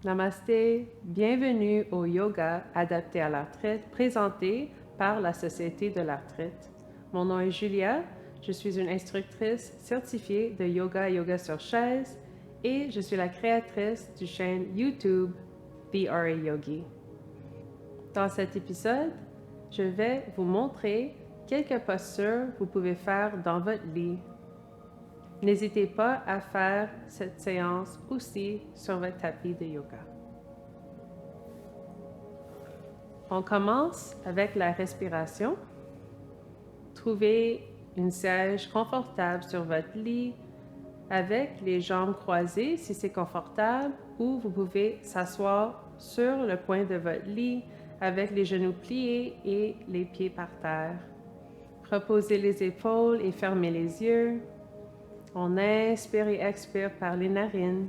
Namasté, bienvenue au yoga adapté à la retraite présenté par la Société de la retraite. Mon nom est Julia, je suis une instructrice certifiée de yoga sur chaise et je suis la créatrice du chaîne YouTube The RA Yogi. Dans cet épisode, je vais vous montrer quelques postures que vous pouvez faire dans votre lit. N'hésitez pas à faire cette séance aussi sur votre tapis de yoga. On commence avec la respiration. Trouvez une siège confortable sur votre lit avec les jambes croisées si c'est confortable ou vous pouvez s'asseoir sur le coin de votre lit avec les genoux pliés et les pieds par terre. Reposez les épaules et fermez les yeux. On inspire et expire par les narines.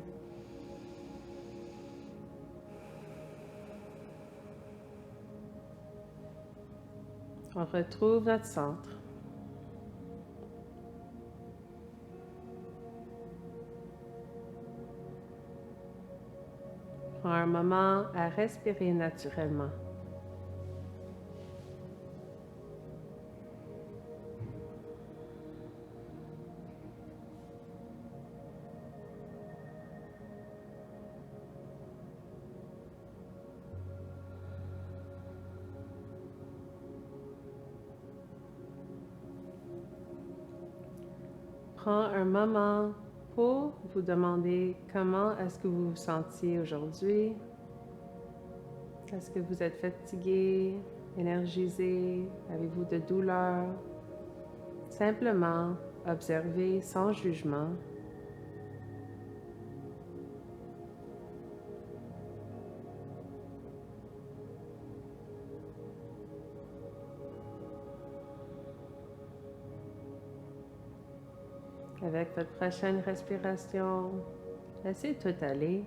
On retrouve notre centre. Prends un moment à respirer naturellement. Prends un moment pour vous demander comment est-ce que vous vous sentiez aujourd'hui. Est-ce que vous êtes fatigué, énergisé, avez-vous de douleur? Simplement observez sans jugement. Avec votre prochaine respiration, laissez tout aller.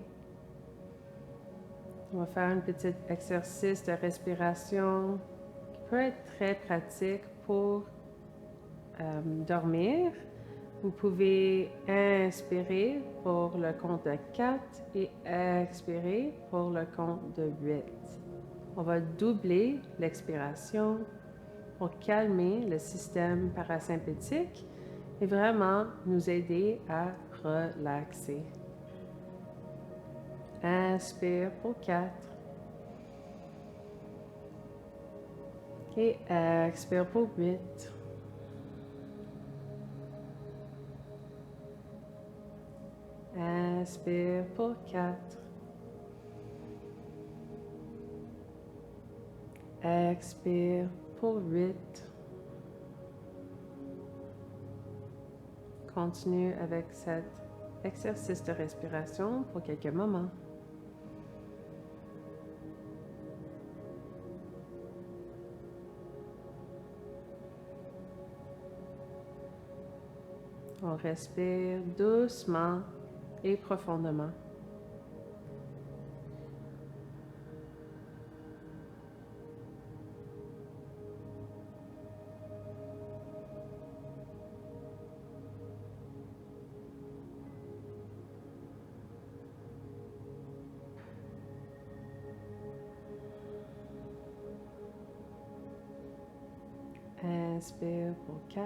On va faire un petit exercice de respiration qui peut être très pratique pour dormir. Vous pouvez inspirer pour le compte de 4 et expirer pour le compte de 8. On va doubler l'expiration pour calmer le système parasympathique et vraiment nous aider à relaxer. Inspire pour 4 et expire pour 8. Inspire pour 4. Expire pour 8. Continue avec cet exercice de respiration pour quelques moments. On respire doucement et profondément. Inspire pour 4.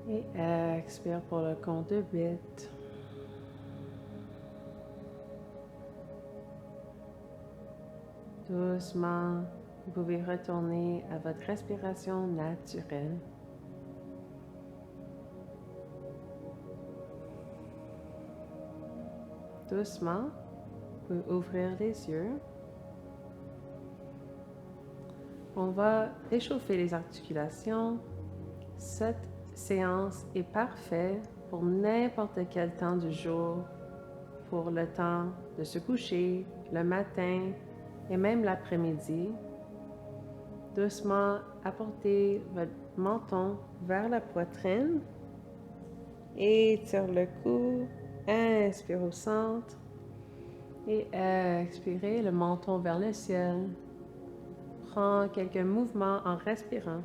Et expire pour le compte de 8. Doucement, vous pouvez retourner à votre respiration naturelle. Doucement, vous pouvez ouvrir les yeux. On va échauffer les articulations. Cette séance est parfaite pour n'importe quel temps du jour, pour le temps de se coucher, le matin et même l'après-midi. Doucement, apportez votre menton vers la poitrine. Étire le cou, inspire au centre et expirez le menton vers le ciel. Prends quelques mouvements en respirant.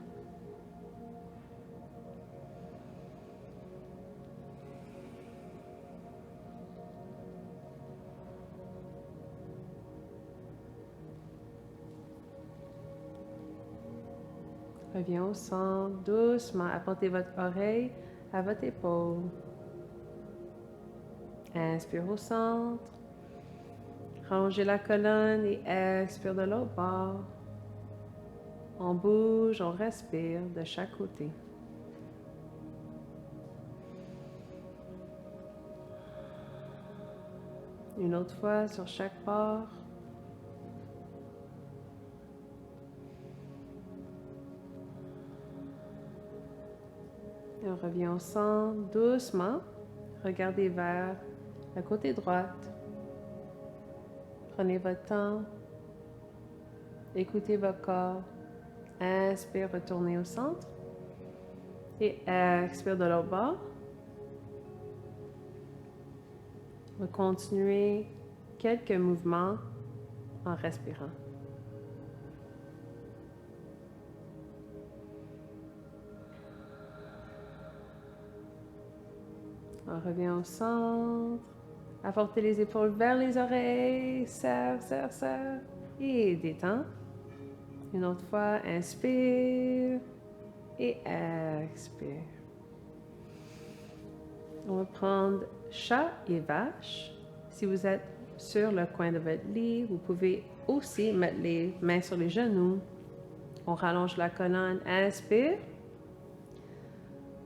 Reviens au centre, doucement. Apportez votre oreille à votre épaule. Inspire au centre. Rangez la colonne et expire de l'autre bord. On bouge, on respire de chaque côté. Une autre fois sur chaque bord. Et on revient au centre, doucement. Regardez vers la côté droite. Prenez votre temps. Écoutez votre corps. Inspire, retournez au centre. Et expire de l'autre bord. On va continuer quelques mouvements en respirant. On revient au centre. Apportez les épaules vers les oreilles. Serre, serre, serre. Et détends. Une autre fois, inspire. Et expire. On va prendre chat et vache. Si vous êtes sur le coin de votre lit, vous pouvez aussi mettre les mains sur les genoux. On rallonge la colonne. Inspire.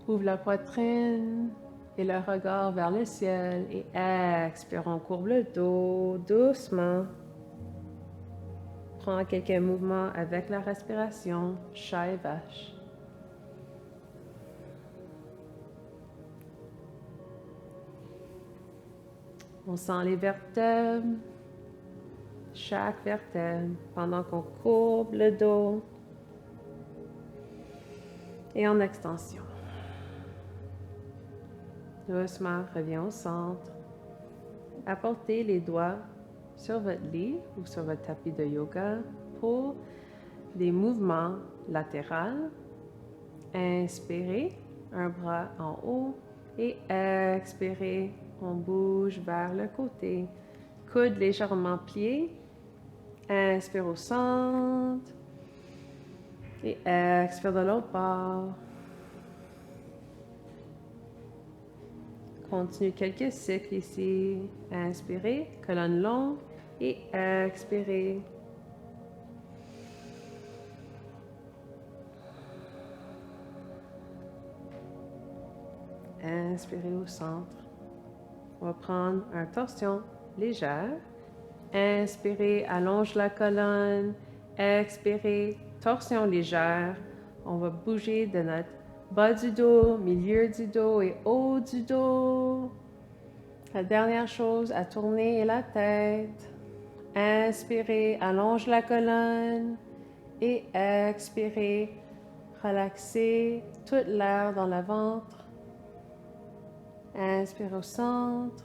Ouvre la poitrine et le regard vers le ciel. Et expire. On courbe le dos doucement. Prends quelques mouvements avec la respiration. Chat et vache. On sent les vertèbres, chaque vertèbre, pendant qu'on courbe le dos et en extension. Doucement, reviens au centre. Apportez les doigts sur votre lit ou sur votre tapis de yoga pour des mouvements latéraux. Inspirez, un bras en haut et expirez. On bouge vers le côté. Coude légèrement plié. Inspire au centre. Et expire de l'autre bord. Continue quelques cycles ici. Inspirez, colonne longue. Et expirez. Inspirez au centre. On va prendre une torsion légère. Inspirez, allonge la colonne. Expirez, torsion légère. On va bouger de notre bas du dos, milieu du dos et haut du dos. La dernière chose, à tourner est la tête. Inspirez, allonge la colonne. Et expirez, relaxez toute l'air dans le ventre. Inspire au centre.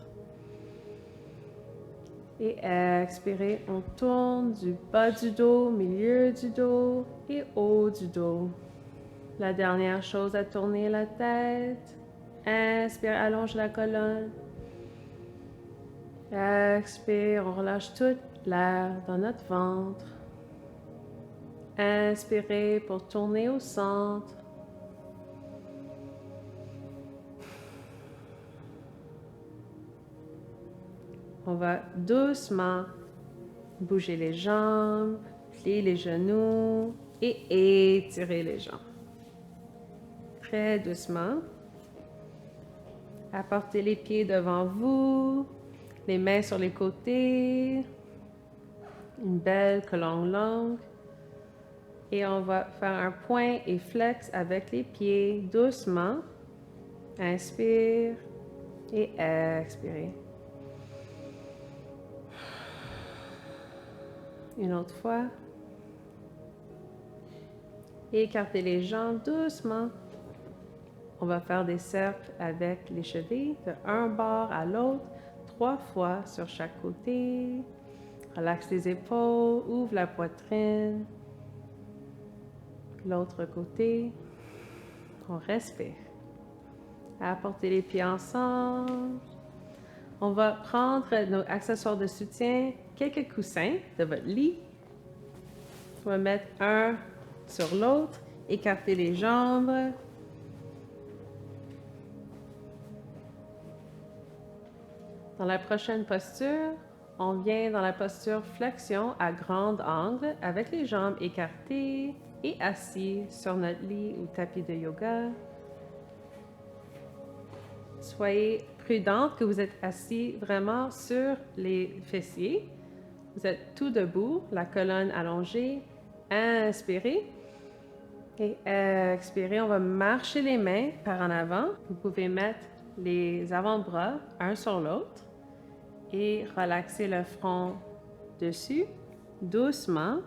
Et expirez, on tourne du bas du dos, milieu du dos et haut du dos. La dernière chose à tourner la tête. Inspire, allonge la colonne. Expire, on relâche toute l'air dans notre ventre. Inspirez pour tourner au centre. On va doucement bouger les jambes, plier les genoux et étirer les jambes. Très doucement. Apportez les pieds devant vous, les mains sur les côtés. Une belle colonne longue. Et on va faire un point et flex avec les pieds doucement. Inspire et expirez. Une autre fois. Écartez les jambes doucement. On va faire des cercles avec les chevilles de un bord à l'autre, 3 fois sur chaque côté. Relaxe les épaules, ouvre la poitrine. L'autre côté. On respire. Apportez les pieds ensemble. On va prendre nos accessoires de soutien, quelques coussins de votre lit. On va mettre un sur l'autre Écartez les jambes. Dans la prochaine posture, on vient dans la posture flexion à grand angle avec les jambes écartées et assis sur notre lit ou tapis de yoga. Soyez prudente que vous êtes assis vraiment sur les fessiers. Vous êtes tout debout, la colonne allongée. Inspirez. Et expirez, on va marcher les mains par en avant. Vous pouvez mettre les avant-bras un sur l'autre et relaxer le front dessus. Doucement,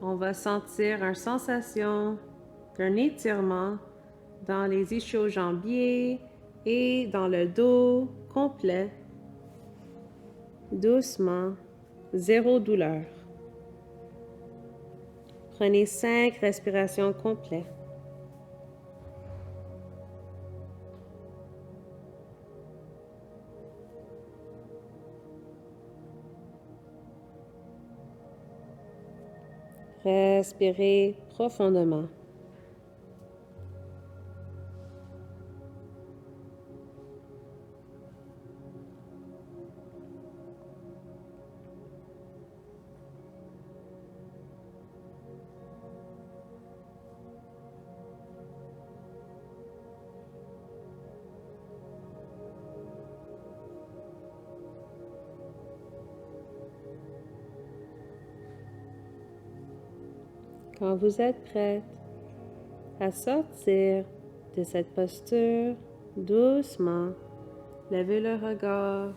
on va sentir une sensation d'un étirement dans les ischio-jambiers et dans le dos complet. Doucement, zéro douleur. Prenez 5 respirations complètes. Respirez profondément. Quand vous êtes prête à sortir de cette posture, doucement, levez le regard,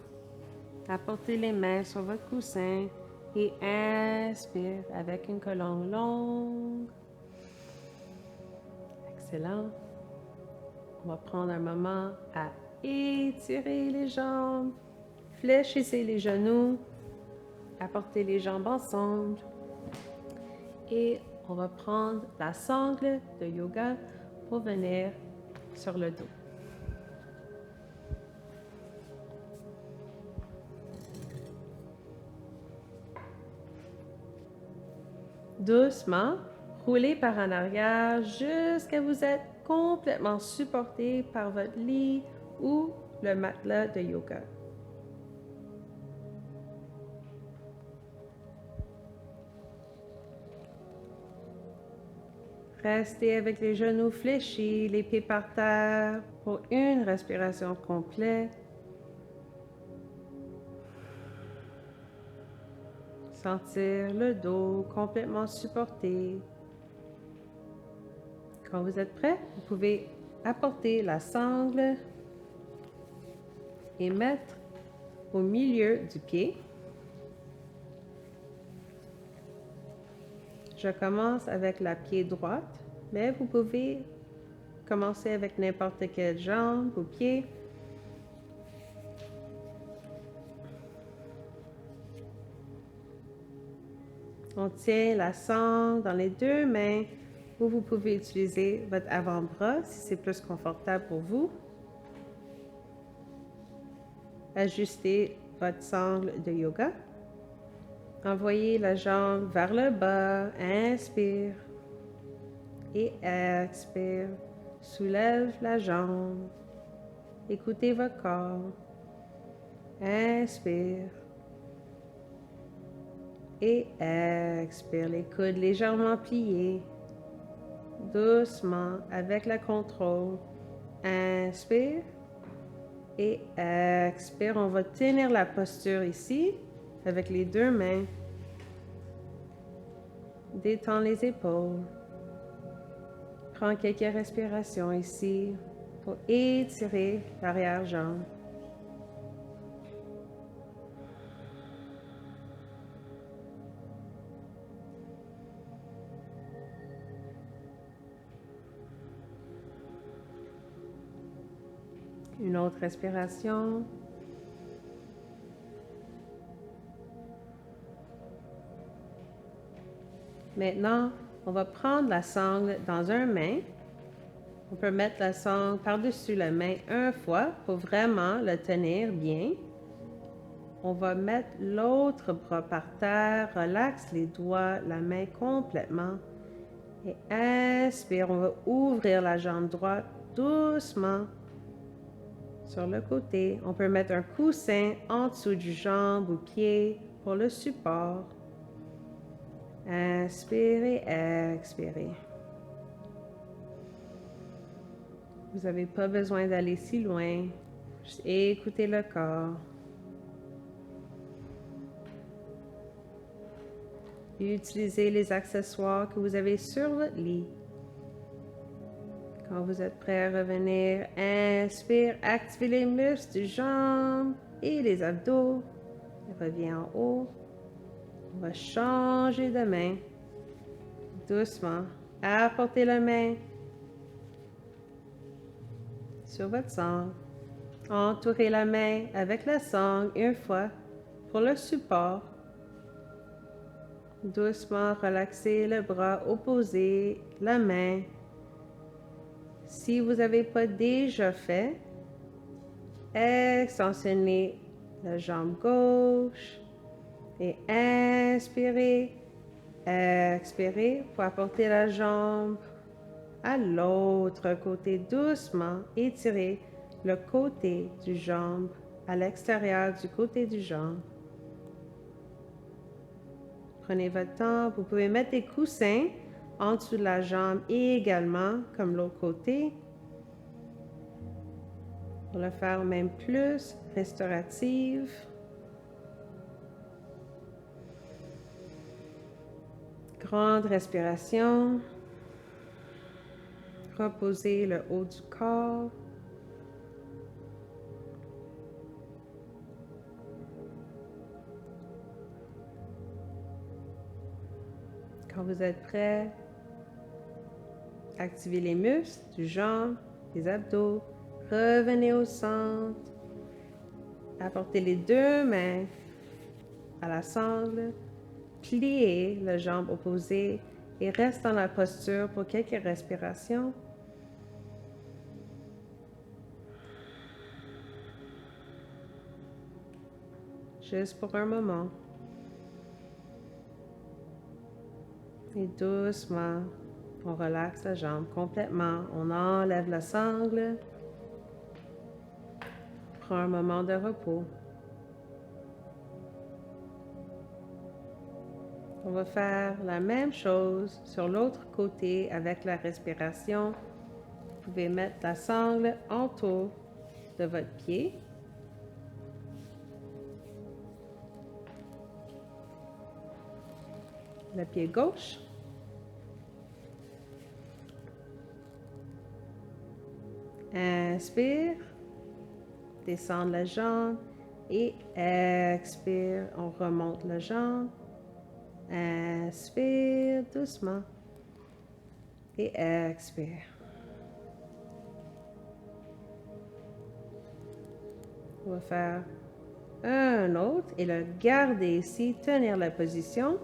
apportez les mains sur votre coussin et inspire avec une colonne longue. Excellent. On va prendre un moment à étirer les jambes, fléchissez les genoux, apportez les jambes ensemble et on va prendre la sangle de yoga pour venir sur le dos. Doucement, roulez par en arrière jusqu'à ce que vous êtes complètement supporté par votre lit ou le matelas de yoga. Restez avec les genoux fléchis, les pieds par terre pour une respiration complète. Sentir le dos complètement supporté. Quand vous êtes prêt, vous pouvez apporter la sangle et mettre au milieu du pied. Je commence avec la pied droite, mais vous pouvez commencer avec n'importe quelle jambe ou pied. On tient la sangle dans les deux mains ou vous pouvez utiliser votre avant-bras si c'est plus confortable pour vous. Ajustez votre sangle de yoga. Envoyez la jambe vers le bas, inspire et expire. Soulève la jambe. Écoutez votre corps. Inspire et expire. Les coudes légèrement pliés. Doucement, avec le contrôle. Inspire et expire. On va tenir la posture ici avec les deux mains. Détends les épaules. Prends quelques respirations ici pour étirer l'arrière-jambe. Une autre respiration. Maintenant, on va prendre la sangle dans une main. On peut mettre la sangle par-dessus la main une fois pour vraiment le tenir bien. On va mettre l'autre bras par terre, relaxe les doigts, la main complètement Et inspire, on va ouvrir la jambe droite doucement sur le côté. On peut mettre un coussin en dessous du jambe ou pied pour le support. Inspirez, expirez. Vous n'avez pas besoin d'aller si loin. Juste écoutez le corps. Utilisez les accessoires que vous avez sur votre lit. Quand vous êtes prêt à revenir, inspire, activez les muscles du jambe et les abdos. Reviens en haut. On va changer de main. Doucement. Apportez la main sur votre sangle. Entourez la main avec la sangle une fois pour le support. Doucement, relaxez le bras opposé, la main. Si vous n'avez pas déjà fait, extensionnez la jambe gauche et inspirez, expirez pour apporter la jambe à l'autre côté doucement. Étirez le côté du jambe à l'extérieur du côté du jambe. Prenez votre temps. Vous pouvez mettre des coussins en dessous de la jambe également, comme l'autre côté. Pour le faire même plus restaurative. Grande respiration. Reposez le haut du corps. Quand vous êtes prêt, activez les muscles du jambe, des abdos. Revenez au centre. Apportez les deux mains à la sangle. Pliez la jambe opposée et reste dans la posture pour quelques respirations. Juste pour un moment. Et doucement, on relaxe la jambe complètement. On enlève la sangle. Prends un moment de repos. On va faire la même chose sur l'autre côté avec la respiration. Vous pouvez mettre la sangle autour de votre pied. Le pied gauche. Inspire, descendre la jambe et expire, on remonte la jambe. Inspire doucement et expire. On va faire un autre et le garder ici, tenir la position.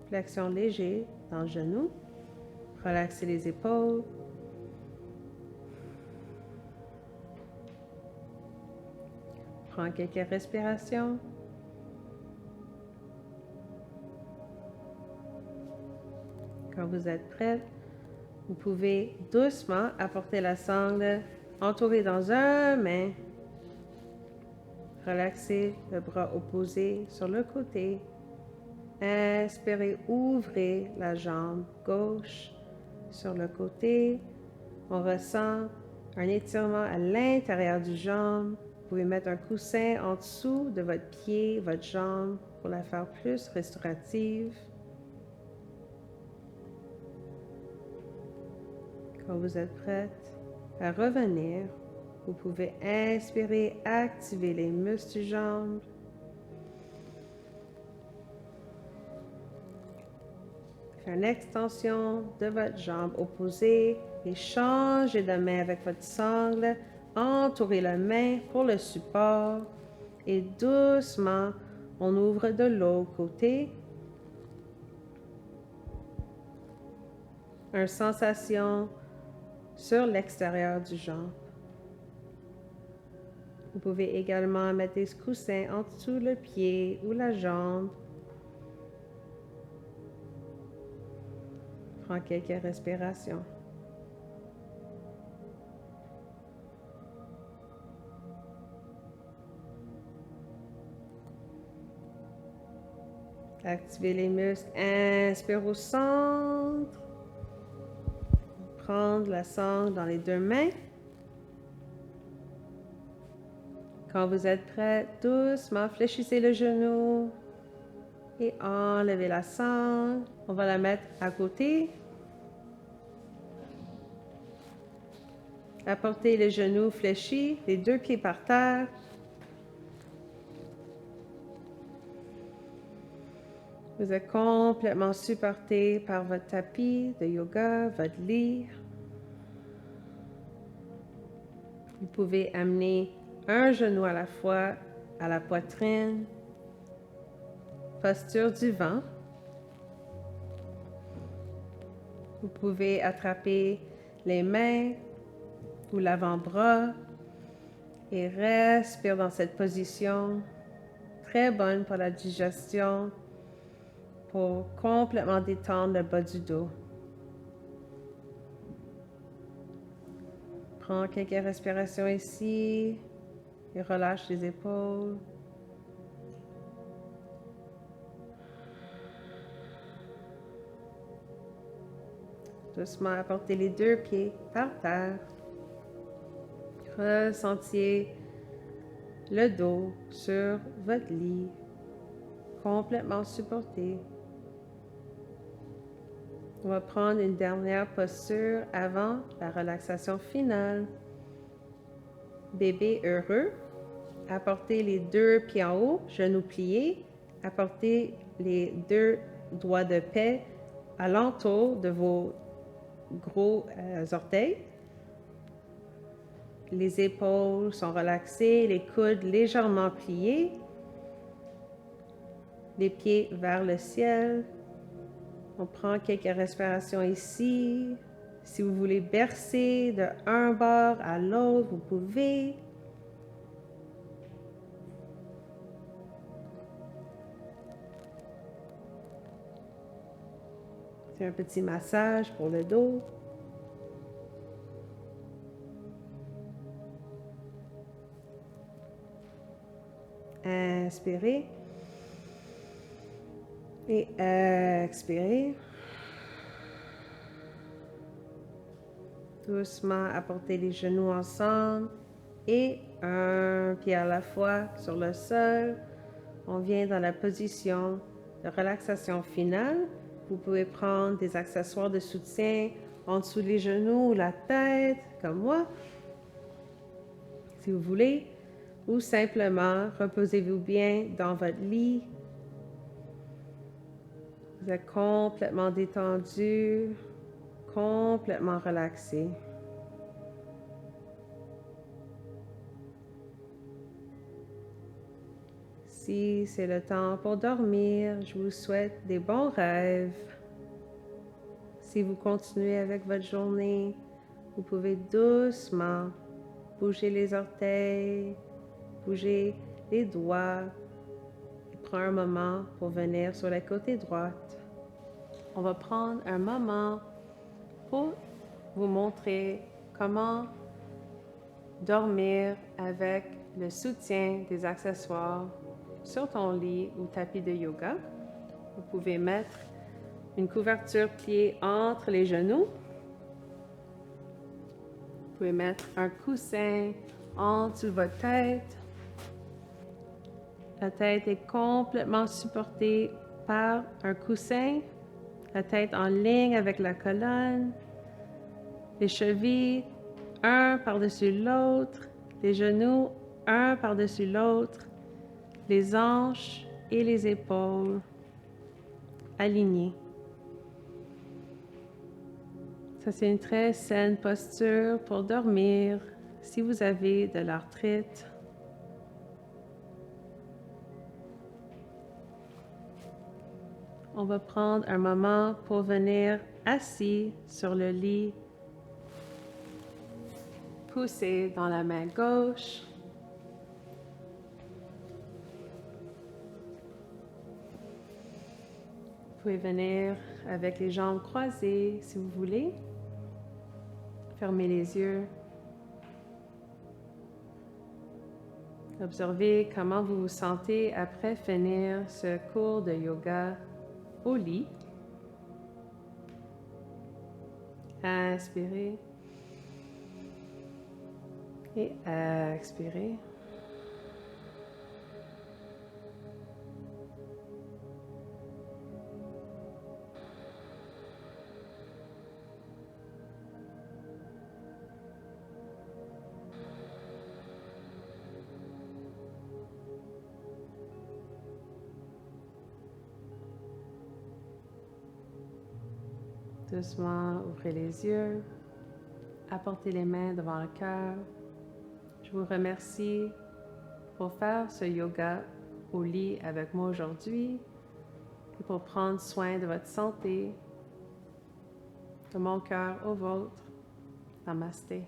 Flexion légère dans le genou. Relaxez les épaules. Prends quelques respirations. Quand vous êtes prête, vous pouvez doucement apporter la sangle entourée dans un main. Relaxez le bras opposé sur le côté. Inspirez, ouvrez la jambe gauche sur le côté. On ressent un étirement à l'intérieur du jambe. Vous pouvez mettre un coussin en dessous de votre pied, votre jambe, pour la faire plus restaurative. Quand vous êtes prête à revenir, vous pouvez inspirer, activer les muscles du jambe. Faire une extension de votre jambe opposée et changez de main avec votre sangle. Entourez la main pour le support et doucement, on ouvre de l'autre côté. Une sensation sur l'extérieur du jambe. Vous pouvez également mettre des coussins en dessous le pied ou la jambe. Prends quelques respirations. Activez les muscles. Inspire au centre. Prendre la sangle dans les deux mains. Quand vous êtes prêt, doucement, fléchissez le genou et enlevez la sangle. On va la mettre à côté. Apportez les genoux fléchis, les deux pieds par terre. Vous êtes complètement supporté par votre tapis de yoga, votre lit. Vous pouvez amener un genou à la fois à la poitrine. Posture du vent. Vous pouvez attraper les mains ou l'avant-bras et respire dans cette position. Très bonne pour la digestion, pour complètement détendre le bas du dos. Prends quelques respirations ici et relâche les épaules. Doucement, apportez les deux pieds par terre. Ressentiez le dos sur votre lit, complètement supporté. On va prendre une dernière posture avant la relaxation finale. Bébé heureux. Apportez les deux pieds en haut, genoux pliés. Apportez les deux doigts de paix alentour de vos gros orteils. Les épaules sont relaxées, les coudes légèrement pliés. Les pieds vers le ciel. On prend quelques respirations ici. Si vous voulez bercer de un bord à l'autre, vous pouvez. C'est un petit massage pour le dos. Inspirez. Et expirez. Doucement, apportez les genoux ensemble et un pied à la fois sur le sol. On vient dans la position de relaxation finale. Vous pouvez prendre des accessoires de soutien en dessous des genoux ou la tête, comme moi, si vous voulez, ou simplement reposez-vous bien dans votre lit. Vous êtes complètement détendu, complètement relaxé. Si c'est le temps pour dormir, je vous souhaite des bons rêves. Si vous continuez avec votre journée, vous pouvez doucement bouger les orteils, bouger les doigts et prendre un moment pour venir sur la côté droite. On va prendre un moment pour vous montrer comment dormir avec le soutien des accessoires sur ton lit ou tapis de yoga. Vous pouvez mettre une couverture pliée entre les genoux. Vous pouvez mettre un coussin en dessous de votre tête. La tête est complètement supportée par un coussin. La tête en ligne avec la colonne. Les chevilles, un par-dessus l'autre. Les genoux, un par-dessus l'autre. Les hanches et les épaules alignés. Ça, c'est une très saine posture pour dormir si vous avez de l'arthrite. On va prendre un moment pour venir assis sur le lit. Poussez dans la main gauche. pouvez venir avec les jambes croisées si vous voulez. Fermez les yeux. Observez comment vous vous sentez après finir ce cours de yoga au lit. Inspirez et expirez. Doucement, ouvrez les yeux, apportez les mains devant le cœur. Je vous remercie pour faire ce yoga au lit avec moi aujourd'hui et pour prendre soin de votre santé, de mon cœur au vôtre. Namasté.